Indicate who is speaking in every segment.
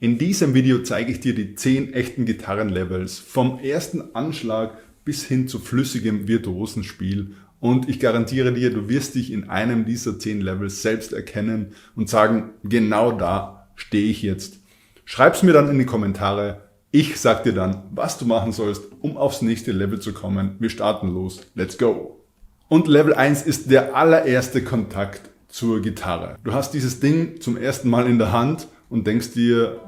Speaker 1: In diesem Video zeige ich dir die 10 echten Gitarrenlevels vom ersten Anschlag bis hin zu flüssigem virtuosen Spiel und ich garantiere dir, du wirst dich in einem dieser 10 Levels selbst erkennen und sagen, genau da stehe ich jetzt. Schreib's mir dann in die Kommentare, ich sag dir dann, was du machen sollst, um aufs nächste Level zu kommen. Wir starten los, let's go! Und Level 1 ist der allererste Kontakt zur Gitarre. Du hast dieses Ding zum ersten Mal in der Hand und denkst dir,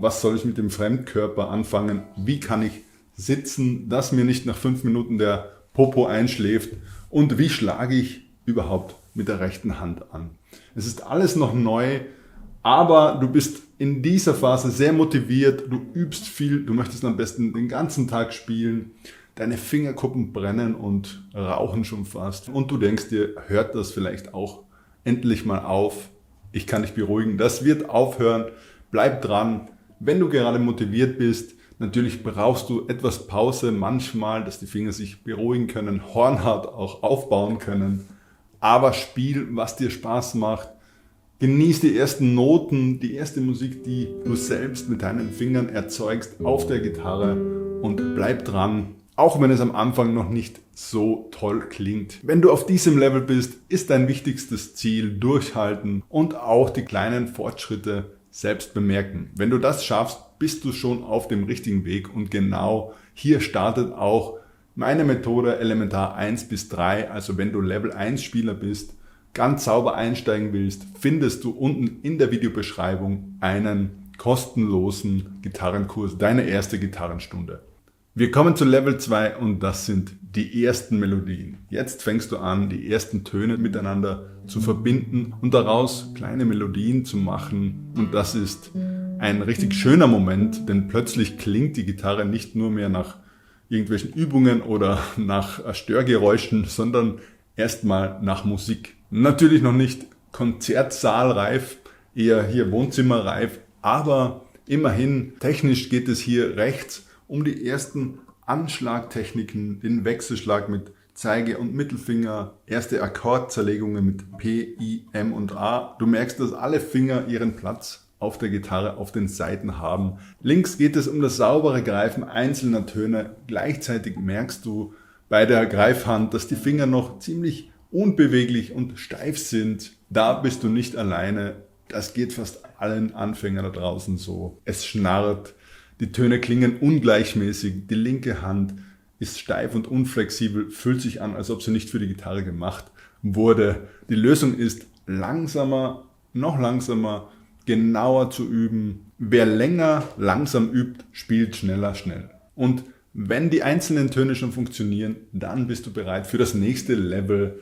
Speaker 1: was soll ich mit dem Fremdkörper anfangen? Wie kann ich sitzen, dass mir nicht nach 5 Minuten der Popo einschläft? Und wie schlage ich überhaupt mit der rechten Hand an? Es ist alles noch neu, aber du bist in dieser Phase sehr motiviert, du übst viel, du möchtest am besten den ganzen Tag spielen, deine Fingerkuppen brennen und rauchen schon fast. Und du denkst dir, hört das vielleicht auch endlich mal auf? Ich kann dich beruhigen, das wird aufhören, bleib dran. Wenn du gerade motiviert bist, natürlich brauchst du etwas Pause manchmal, dass die Finger sich beruhigen können, hornhaut auch aufbauen können. Aber spiel, was dir Spaß macht. Genieß die ersten Noten, die erste Musik, die du selbst mit deinen Fingern erzeugst auf der Gitarre und bleib dran. Auch wenn es am Anfang noch nicht so toll klingt. Wenn du auf diesem Level bist, ist dein wichtigstes Ziel durchhalten und auch die kleinen Fortschritte selbst bemerken. Wenn du das schaffst, bist du schon auf dem richtigen Weg und genau hier startet auch meine Methode Elementar 1 bis 3. Also wenn du Level 1 Spieler bist, ganz sauber einsteigen willst, findest du unten in der Videobeschreibung einen kostenlosen Gitarrenkurs, deine erste Gitarrenstunde. Wir kommen zu Level 2 und das sind die ersten Melodien. Jetzt fängst du an, die ersten Töne miteinander zu verbinden und daraus kleine Melodien zu machen. Und das ist ein richtig schöner Moment, denn plötzlich klingt die Gitarre nicht nur mehr nach irgendwelchen Übungen oder nach Störgeräuschen, sondern erstmal nach Musik. Natürlich noch nicht konzertsaalreif, eher hier Wohnzimmerreif, aber immerhin technisch geht es hier rechts um die ersten Anschlagtechniken, den Wechselschlag mit Zeige- und Mittelfinger, erste Akkordzerlegungen mit P, I, M und A. Du merkst, dass alle Finger ihren Platz auf der Gitarre auf den Saiten haben. Links geht es um das saubere Greifen einzelner Töne. Gleichzeitig merkst du bei der Greifhand, dass die Finger noch ziemlich unbeweglich und steif sind. Da bist du nicht alleine. Das geht fast allen Anfängern da draußen so. Es schnarrt. Die Töne klingen ungleichmäßig, die linke Hand ist steif und unflexibel, fühlt sich an, als ob sie nicht für die Gitarre gemacht wurde. Die Lösung ist langsamer, noch langsamer, genauer zu üben. Wer länger langsam übt, spielt schneller schnell. Und wenn die einzelnen Töne schon funktionieren, dann bist du bereit für das nächste Level.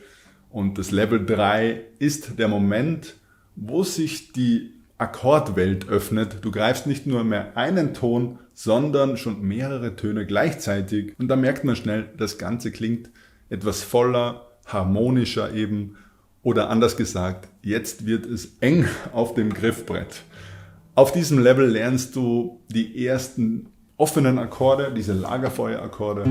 Speaker 1: Und das Level 3 ist der Moment, wo sich die Akkordwelt öffnet. Du greifst nicht nur mehr einen Ton, sondern schon mehrere Töne gleichzeitig. Und da merkt man schnell, das Ganze klingt etwas voller, harmonischer eben. Oder anders gesagt, jetzt wird es eng auf dem Griffbrett. Auf diesem Level lernst du die ersten offenen Akkorde, diese Lagerfeuerakkorde.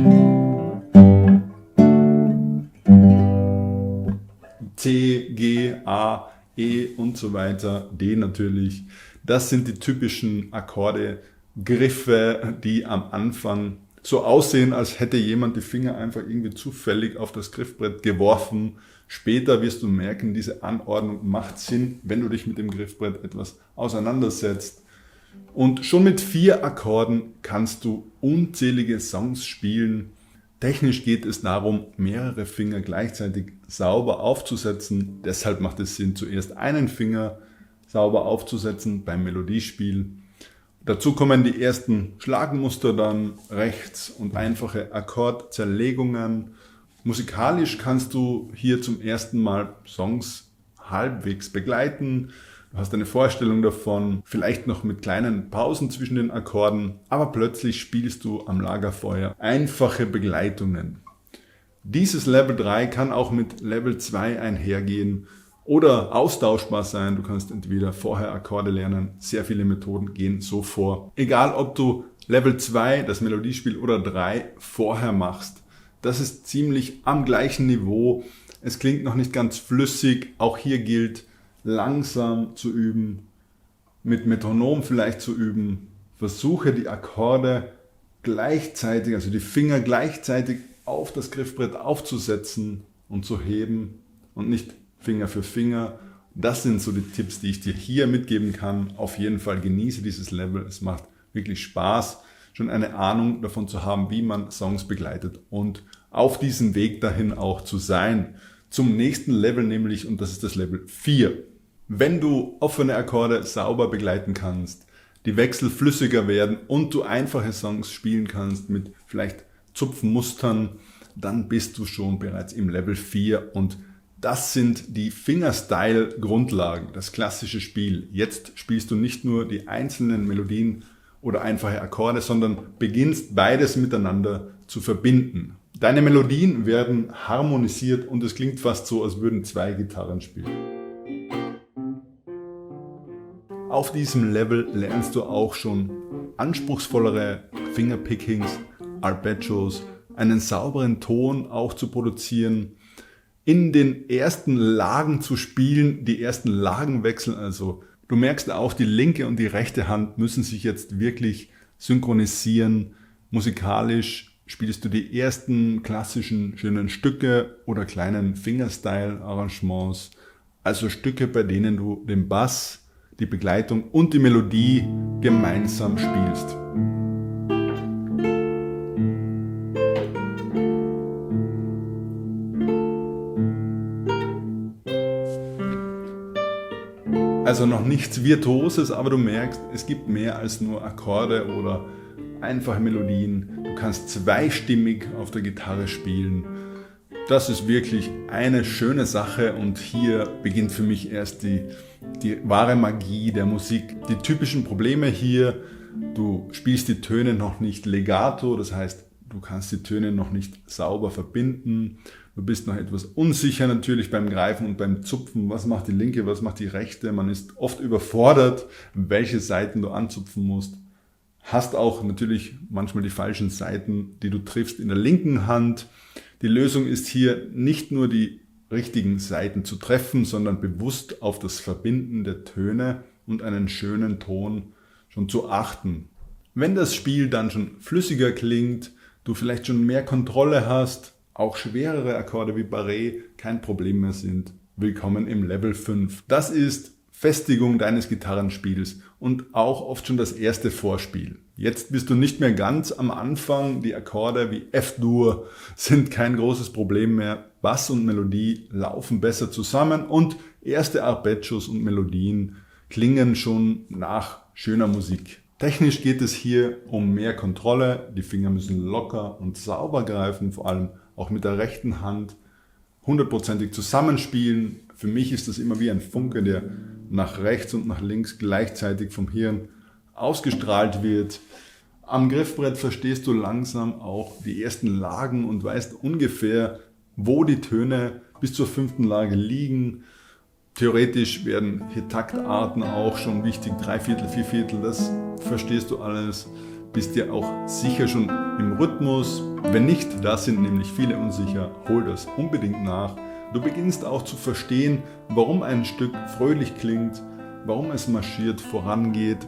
Speaker 1: C, G, A, E und so weiter, D natürlich. Das sind die typischen Akkorde, Griffe, die am Anfang so aussehen, als hätte jemand die Finger einfach irgendwie zufällig auf das Griffbrett geworfen. Später wirst du merken, diese Anordnung macht Sinn, wenn du dich mit dem Griffbrett etwas auseinandersetzt. Und schon mit 4 Akkorden kannst du unzählige Songs spielen. Technisch geht es darum, mehrere Finger gleichzeitig sauber aufzusetzen. Deshalb macht es Sinn, zuerst einen Finger sauber aufzusetzen beim Melodiespiel. Dazu kommen die ersten Schlagmuster dann rechts und einfache Akkordzerlegungen. Musikalisch kannst du hier zum ersten Mal Songs halbwegs begleiten. Du hast eine Vorstellung davon, vielleicht noch mit kleinen Pausen zwischen den Akkorden, aber plötzlich spielst du am Lagerfeuer einfache Begleitungen. Dieses Level 3 kann auch mit Level 2 einhergehen oder austauschbar sein. Du kannst entweder vorher Akkorde lernen, sehr viele Methoden gehen so vor. Egal ob du Level 2, das Melodiespiel, oder 3 vorher machst, das ist ziemlich am gleichen Niveau. Es klingt noch nicht ganz flüssig, auch hier gilt, langsam zu üben, mit Metronom vielleicht zu üben. Versuche die Akkorde gleichzeitig, also die Finger gleichzeitig auf das Griffbrett aufzusetzen und zu heben und nicht Finger für Finger. Das sind so die Tipps, die ich dir hier mitgeben kann. Auf jeden Fall genieße dieses Level. Es macht wirklich Spaß, schon eine Ahnung davon zu haben, wie man Songs begleitet und auf diesem Weg dahin auch zu sein. Zum nächsten Level nämlich, und das ist das Level 4. Wenn du offene Akkorde sauber begleiten kannst, die Wechsel flüssiger werden und du einfache Songs spielen kannst mit vielleicht Zupfmustern, dann bist du schon bereits im Level 4 und das sind die Fingerstyle-Grundlagen, das klassische Spiel. Jetzt spielst du nicht nur die einzelnen Melodien oder einfache Akkorde, sondern beginnst beides miteinander zu verbinden. Deine Melodien werden harmonisiert und es klingt fast so, als würden zwei Gitarren spielen. Auf diesem Level lernst du auch schon anspruchsvollere Fingerpickings, Arpeggios, einen sauberen Ton auch zu produzieren, in den ersten Lagen zu spielen, die ersten Lagen wechseln. Also du merkst auch, die linke und die rechte Hand müssen sich jetzt wirklich synchronisieren. Musikalisch spielst du die ersten klassischen schönen Stücke oder kleinen Fingerstyle-Arrangements, also Stücke, bei denen du den Bass, die Begleitung und die Melodie gemeinsam spielst. Also noch nichts Virtuoses, aber du merkst, es gibt mehr als nur Akkorde oder einfache Melodien. Du kannst zweistimmig auf der Gitarre spielen. Das ist wirklich eine schöne Sache und hier beginnt für mich erst die wahre Magie der Musik. Die typischen Probleme hier, du spielst die Töne noch nicht legato, das heißt, du kannst die Töne noch nicht sauber verbinden. Du bist noch etwas unsicher natürlich beim Greifen und beim Zupfen. Was macht die linke, was macht die rechte? Man ist oft überfordert, welche Saiten du anzupfen musst. Hast auch natürlich manchmal die falschen Saiten, die du triffst in der linken Hand. Die Lösung ist hier nicht nur die richtigen Saiten zu treffen, sondern bewusst auf das Verbinden der Töne und einen schönen Ton schon zu achten. Wenn das Spiel dann schon flüssiger klingt, du vielleicht schon mehr Kontrolle hast, auch schwerere Akkorde wie Barré kein Problem mehr sind, willkommen im Level 5. Das ist Festigung deines Gitarrenspiels und auch oft schon das erste Vorspiel. Jetzt bist du nicht mehr ganz am Anfang. Die Akkorde wie F-Dur sind kein großes Problem mehr. Bass und Melodie laufen besser zusammen und erste Arpeggios und Melodien klingen schon nach schöner Musik. Technisch geht es hier um mehr Kontrolle. Die Finger müssen locker und sauber greifen, vor allem auch mit der rechten Hand 100%ig zusammenspielen. Für mich ist das immer wie ein Funke, der nach rechts und nach links gleichzeitig vom Hirn ausgestrahlt wird. Am Griffbrett verstehst du langsam auch die ersten Lagen und weißt ungefähr, wo die Töne bis zur 5. Lage liegen. Theoretisch werden hier Taktarten auch schon wichtig, 3/4, 4/4, das verstehst du alles. Bist dir auch sicher schon im Rhythmus. Wenn nicht, da sind nämlich viele unsicher, hol das unbedingt nach. Du beginnst auch zu verstehen, warum ein Stück fröhlich klingt, warum es marschiert vorangeht,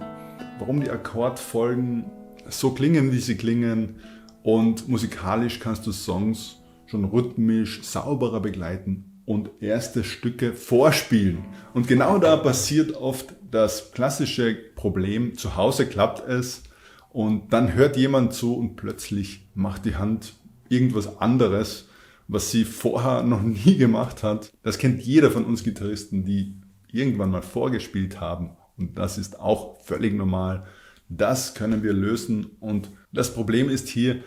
Speaker 1: warum die Akkordfolgen so klingen, wie sie klingen. Und musikalisch kannst du Songs schon rhythmisch sauberer begleiten und erste Stücke vorspielen. Und genau da passiert oft das klassische Problem, zu Hause klappt es und dann hört jemand zu und plötzlich macht die Hand irgendwas anderes, was sie vorher noch nie gemacht hat. Das kennt jeder von uns Gitarristen, die irgendwann mal vorgespielt haben und das ist auch völlig normal. Das können wir lösen und das Problem ist hier,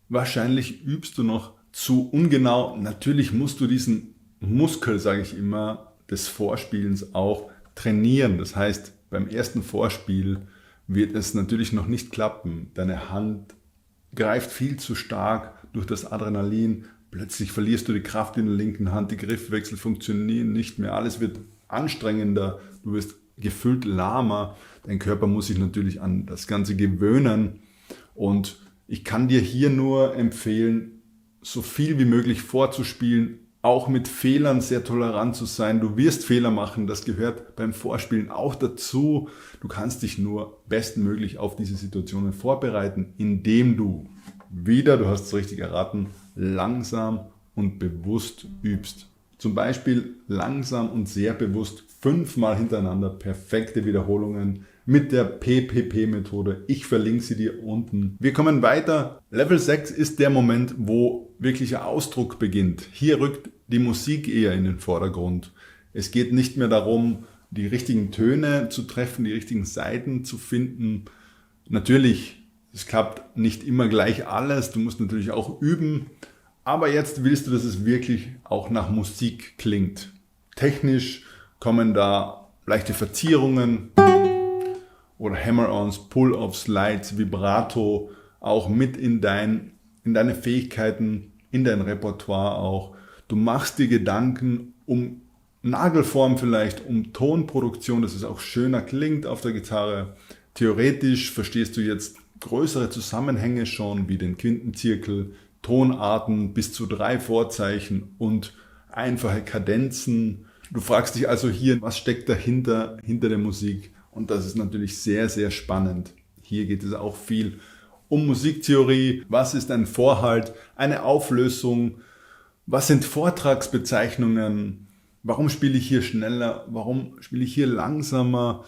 Speaker 1: wahrscheinlich übst du noch zu ungenau. Natürlich musst du diesen Muskel, sage ich immer, des Vorspielens auch trainieren. Das heißt, beim ersten Vorspiel wird es natürlich noch nicht klappen. Deine Hand greift viel zu stark durch das Adrenalin. Plötzlich verlierst du die Kraft in der linken Hand, die Griffwechsel funktionieren nicht mehr. Alles wird anstrengender, du wirst gefühlt lahmer. Dein Körper muss sich natürlich an das Ganze gewöhnen. Und ich kann dir hier nur empfehlen, so viel wie möglich vorzuspielen, auch mit Fehlern sehr tolerant zu sein. Du wirst Fehler machen, das gehört beim Vorspielen auch dazu. Du kannst dich nur bestmöglich auf diese Situationen vorbereiten, indem du du hast es richtig erraten, langsam und bewusst übst. Zum Beispiel langsam und sehr bewusst 5-mal hintereinander perfekte Wiederholungen mit der PPP-Methode. Ich verlinke sie dir unten. Wir kommen weiter. Level 6 ist der Moment, wo wirklicher Ausdruck beginnt. Hier rückt die Musik eher in den Vordergrund. Es geht nicht mehr darum, die richtigen Töne zu treffen, die richtigen Saiten zu finden. Natürlich, es klappt nicht immer gleich alles. Du musst natürlich auch üben. Aber jetzt willst du, dass es wirklich auch nach Musik klingt. Technisch kommen da leichte Verzierungen oder Hammer-ons, Pull-offs, Slides, Vibrato auch mit in deine Fähigkeiten, in dein Repertoire auch. Du machst dir Gedanken um Nagelform vielleicht, um Tonproduktion, dass es auch schöner klingt auf der Gitarre. Theoretisch verstehst du jetzt größere Zusammenhänge schon, wie den Quintenzirkel, Tonarten bis zu 3 Vorzeichen und einfache Kadenzen. Du fragst dich also hier, was steckt dahinter, hinter der Musik? Und das ist natürlich sehr, sehr spannend. Hier geht es auch viel um Musiktheorie. Was ist ein Vorhalt, eine Auflösung? Was sind Vortragsbezeichnungen? Warum spiele ich hier schneller? Warum spiele ich hier langsamer?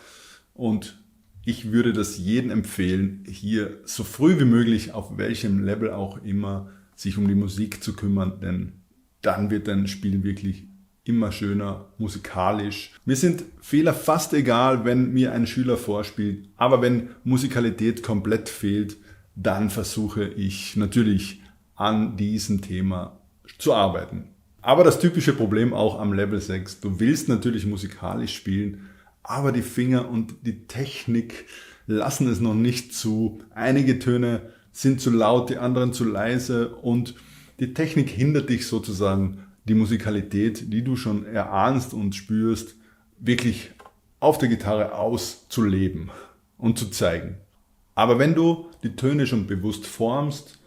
Speaker 1: Und ich würde das jedem empfehlen, hier so früh wie möglich, auf welchem Level auch immer, sich um die Musik zu kümmern, denn dann wird dein Spiel wirklich immer schöner musikalisch. Mir sind Fehler fast egal, wenn mir ein Schüler vorspielt, aber wenn Musikalität komplett fehlt, dann versuche ich natürlich an diesem Thema zu arbeiten. Aber das typische Problem auch am Level 6, du willst natürlich musikalisch spielen, aber die Finger und die Technik lassen es noch nicht zu. Einige Töne sind zu laut, die anderen zu leise und die Technik hindert dich sozusagen, die Musikalität, die du schon erahnst und spürst, wirklich auf der Gitarre auszuleben und zu zeigen. Aber wenn du die Töne schon bewusst formst,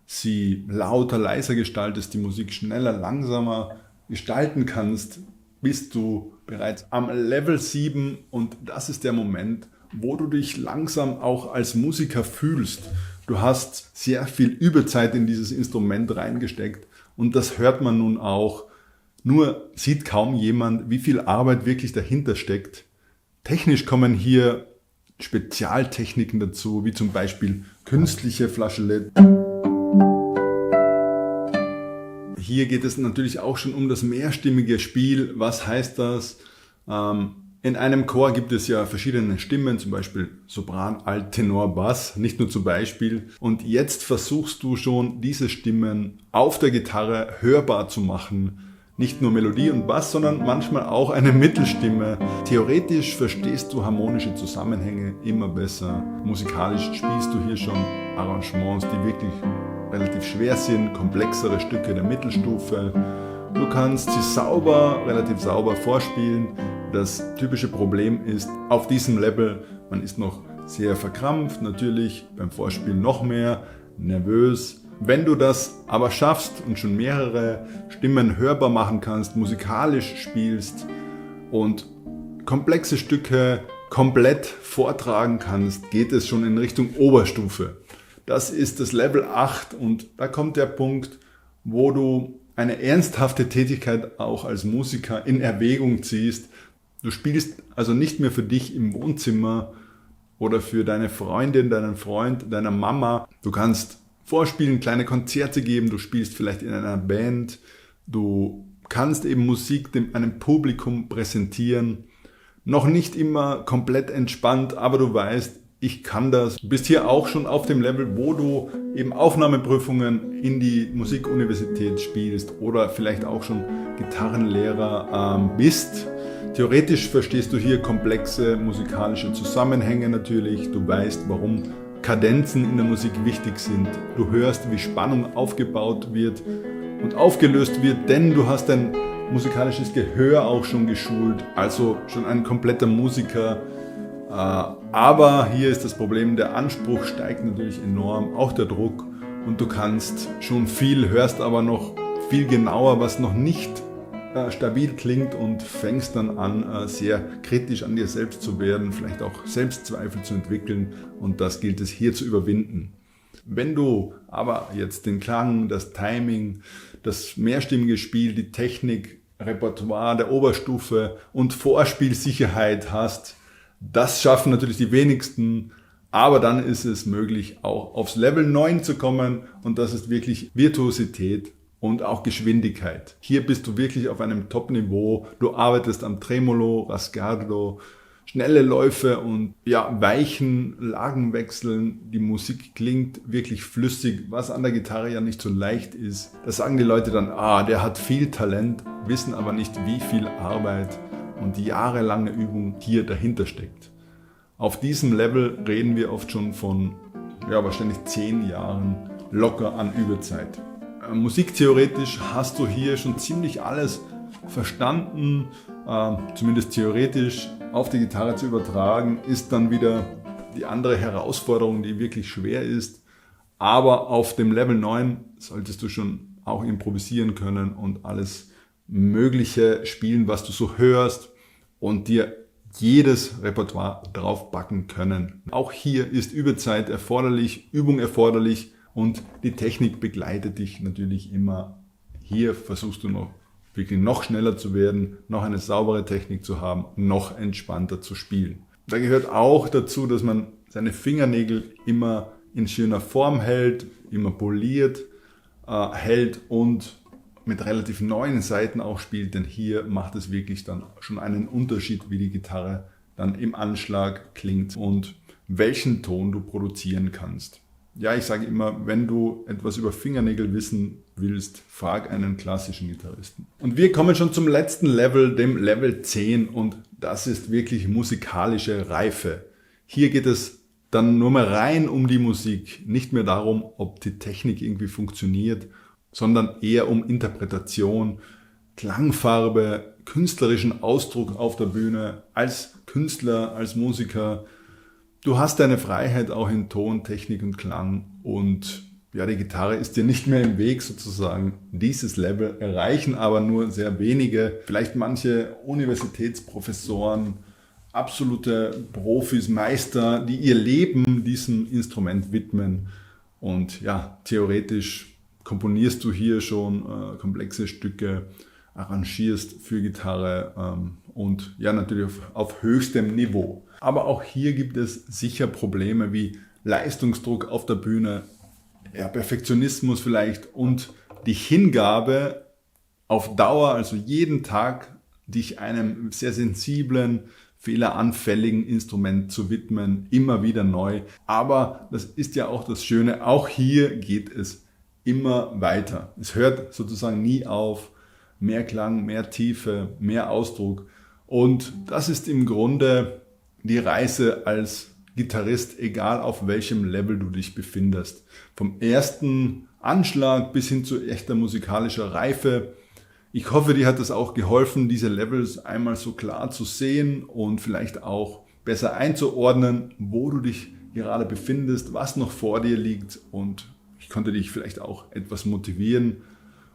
Speaker 1: sie lauter, leiser gestaltest, die Musik schneller, langsamer gestalten kannst, bist du bereits am Level 7 und das ist der Moment, wo du dich langsam auch als Musiker fühlst. Du hast sehr viel Überzeit in dieses Instrument reingesteckt und das hört man nun auch. Nur sieht kaum jemand, wie viel Arbeit wirklich dahinter steckt. Technisch kommen hier Spezialtechniken dazu, wie zum Beispiel künstliche Flageolet. Hier geht es natürlich auch schon um das mehrstimmige Spiel. Was heißt das? In einem Chor gibt es ja verschiedene Stimmen, zum Beispiel Sopran, Alt, Tenor, Bass, nicht nur zum Beispiel. Und jetzt versuchst du schon, diese Stimmen auf der Gitarre hörbar zu machen. Nicht nur Melodie und Bass, sondern manchmal auch eine Mittelstimme. Theoretisch verstehst du harmonische Zusammenhänge immer besser. Musikalisch spielst du hier schon Arrangements, die wirklich relativ schwer sind, komplexere Stücke der Mittelstufe. Du kannst sie relativ sauber vorspielen. Das typische Problem ist, auf diesem Level, man ist noch sehr verkrampft, natürlich beim Vorspielen noch mehr, nervös. Wenn du das aber schaffst und schon mehrere Stimmen hörbar machen kannst, musikalisch spielst und komplexe Stücke komplett vortragen kannst, geht es schon in Richtung Oberstufe. Das ist das Level 8 und da kommt der Punkt, wo du eine ernsthafte Tätigkeit auch als Musiker in Erwägung ziehst. Du spielst also nicht mehr für dich im Wohnzimmer oder für deine Freundin, deinen Freund, deiner Mama. Du kannst vorspielen, kleine Konzerte geben, du spielst vielleicht in einer Band, du kannst eben Musik einem Publikum präsentieren. Noch nicht immer komplett entspannt, aber du weißt, ich kann das. Du bist hier auch schon auf dem Level, wo du eben Aufnahmeprüfungen in die Musikuniversität spielst oder vielleicht auch schon Gitarrenlehrer bist. Theoretisch verstehst du hier komplexe musikalische Zusammenhänge natürlich. Du weißt, warum Kadenzen in der Musik wichtig sind. Du hörst, wie Spannung aufgebaut wird und aufgelöst wird, denn du hast dein musikalisches Gehör auch schon geschult, also schon ein kompletter Musiker. Aber hier ist das Problem, der Anspruch steigt natürlich enorm, auch der Druck und du kannst schon viel, hörst aber noch viel genauer, was noch nicht stabil klingt und fängst dann an, sehr kritisch an dir selbst zu werden, vielleicht auch Selbstzweifel zu entwickeln und das gilt es hier zu überwinden. Wenn du aber jetzt den Klang, das Timing, das mehrstimmige Spiel, die Technik, Repertoire der Oberstufe und Vorspielsicherheit hast, das schaffen natürlich die wenigsten, aber dann ist es möglich, auch aufs Level 9 zu kommen und das ist wirklich Virtuosität und auch Geschwindigkeit. Hier bist du wirklich auf einem Top-Niveau. Du arbeitest am Tremolo, Rasgardo, schnelle Läufe und weichen Lagenwechseln. Die Musik klingt wirklich flüssig, was an der Gitarre ja nicht so leicht ist. Da sagen die Leute dann, der hat viel Talent, wissen aber nicht, wie viel Arbeit und die jahrelange Übung hier dahinter steckt. Auf diesem Level reden wir oft schon von wahrscheinlich 10 Jahren locker an Übezeit. Musiktheoretisch hast du hier schon ziemlich alles verstanden, zumindest theoretisch auf die Gitarre zu übertragen, ist dann wieder die andere Herausforderung, die wirklich schwer ist. Aber auf dem Level 9 solltest du schon auch improvisieren können und alles Mögliche spielen, was du so hörst und dir jedes Repertoire draufbacken können. Auch hier ist Übezeit erforderlich, Übung erforderlich und die Technik begleitet dich natürlich immer. Hier versuchst du wirklich noch schneller zu werden, noch eine saubere Technik zu haben, noch entspannter zu spielen. Da gehört auch dazu, dass man seine Fingernägel immer in schöner Form hält, immer poliert hält und mit relativ neuen Saiten auch spielt, denn hier macht es wirklich dann schon einen Unterschied, wie die Gitarre dann im Anschlag klingt und welchen Ton du produzieren kannst. Ja, ich sage immer, wenn du etwas über Fingernägel wissen willst, frag einen klassischen Gitarristen. Und wir kommen schon zum letzten Level, dem Level 10 und das ist wirklich musikalische Reife. Hier geht es dann nur mehr rein um die Musik, nicht mehr darum, ob die Technik irgendwie funktioniert, sondern eher um Interpretation, Klangfarbe, künstlerischen Ausdruck auf der Bühne, als Künstler, als Musiker. Du hast deine Freiheit auch in Ton, Technik und Klang und die Gitarre ist dir nicht mehr im Weg sozusagen. Dieses Level erreichen aber nur sehr wenige, vielleicht manche Universitätsprofessoren, absolute Profis, Meister, die ihr Leben diesem Instrument widmen und theoretisch komponierst du hier schon komplexe Stücke, arrangierst für Gitarre und natürlich auf höchstem Niveau. Aber auch hier gibt es sicher Probleme wie Leistungsdruck auf der Bühne, Perfektionismus vielleicht und die Hingabe auf Dauer, also jeden Tag dich einem sehr sensiblen, fehleranfälligen Instrument zu widmen, immer wieder neu. Aber das ist ja auch das Schöne, auch hier geht es immer weiter. Es hört sozusagen nie auf. Mehr Klang, mehr Tiefe, mehr Ausdruck. Und das ist im Grunde die Reise als Gitarrist, egal auf welchem Level du dich befindest. Vom ersten Anschlag bis hin zu echter musikalischer Reife. Ich hoffe, dir hat es auch geholfen, diese Levels einmal so klar zu sehen und vielleicht auch besser einzuordnen, wo du dich gerade befindest, was noch vor dir liegt und ich konnte dich vielleicht auch etwas motivieren.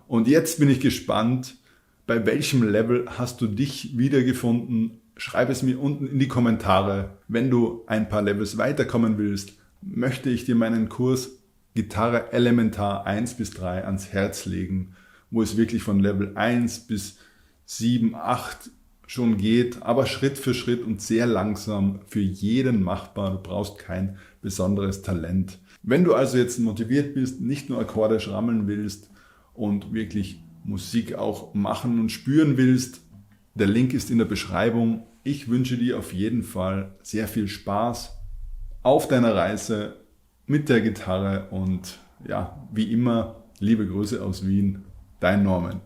Speaker 1: Und jetzt bin ich gespannt, bei welchem Level hast du dich wiedergefunden? Schreib es mir unten in die Kommentare. Wenn du ein paar Levels weiterkommen willst, möchte ich dir meinen Kurs Gitarre Elementar 1 bis 3 ans Herz legen, wo es wirklich von Level 1 bis 7, 8 schon geht, aber Schritt für Schritt und sehr langsam für jeden machbar. Du brauchst kein besonderes Talent. Wenn du also jetzt motiviert bist, nicht nur Akkorde schrammeln willst und wirklich Musik auch machen und spüren willst, der Link ist in der Beschreibung. Ich wünsche dir auf jeden Fall sehr viel Spaß auf deiner Reise mit der Gitarre und wie immer, liebe Grüße aus Wien, dein Norman.